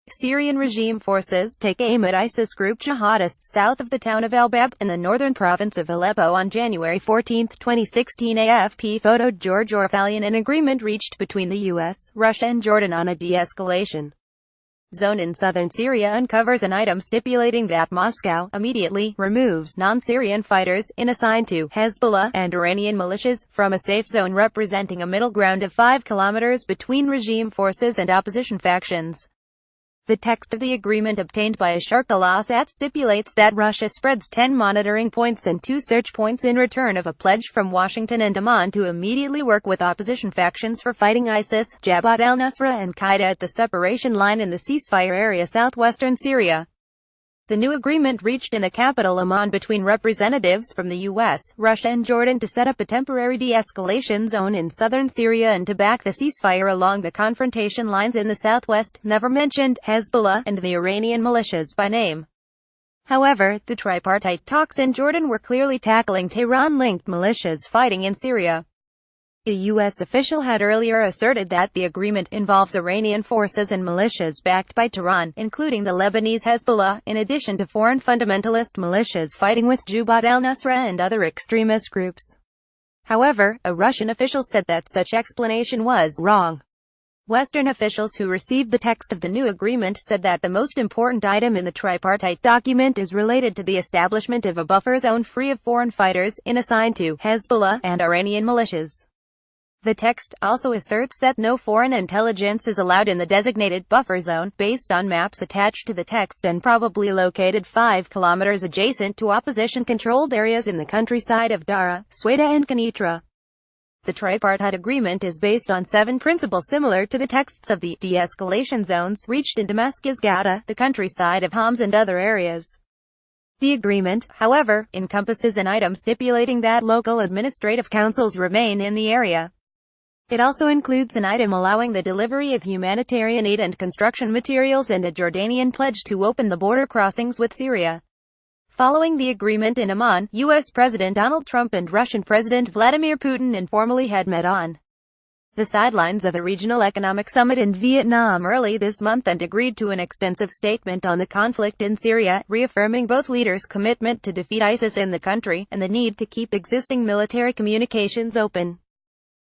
Syrian regime forces take aim at ISIS group jihadists south of the town of AlBab, in the northern province of Aleppo on January 14, 2016. AFP PhotoGeorge Ourfalian An agreement reached between the US, Russia and Jordan on a de-escalation zone in southern Syria uncovers an item stipulating that Moscow immediately removes non-Syrian fighters assigned to Hezbollah and Iranian militias from a safe zone representing a middle ground of 5 kilometers between regime forces and opposition factions. The text of the agreement obtained by a Al-Assad stipulates that Russia spreads 10 monitoring points and 2 search points in return of a pledge from Washington and Amman to immediately work with opposition factions for fighting ISIS, Jabhat al-Nusra and Qaeda at the separation line in the ceasefire area southwestern Syria. The new agreement reached in the capital Amman between representatives from the US, Russia and Jordan to set up a temporary de-escalation zone in southern Syria and to back the ceasefire along the confrontation lines in the southwest, never mentioned Hezbollah and the Iranian militias by name. However, the tripartite talks in Jordan were clearly tackling Tehran-linked militias fighting in Syria. A U.S. official had earlier asserted that the agreement involves Iranian forces and militias backed by Tehran, including the Lebanese Hezbollah, in addition to foreign fundamentalist militias fighting with Jabhat al-Nusra and other extremist groups. However, a Russian official said that such explanation was wrong. Western officials who received the text of the new agreement said that the most important item in the tripartite document is related to the establishment of a buffer zone free of foreign fighters assigned to Hezbollah and Iranian militias. The text also asserts that no foreign intelligence is allowed in the designated buffer zone, based on maps attached to the text and probably located 5 kilometers adjacent to opposition-controlled areas in the countryside of Dara, Sweda and Kenitra. The tripartite agreement is based on 7 principles similar to the texts of the de-escalation zones reached in Damascus, Ghouta, the countryside of Homs and other areas. The agreement, however, encompasses an item stipulating that local administrative councils remain in the area. It also includes an item allowing the delivery of humanitarian aid and construction materials and a Jordanian pledge to open the border crossings with Syria. Following the agreement in Amman, U.S. President Donald Trump and Russian President Vladimir Putin informally had met on the sidelines of a regional economic summit in Vietnam early this month and agreed to an extensive statement on the conflict in Syria, reaffirming both leaders' commitment to defeat ISIS in the country, and the need to keep existing military communications open.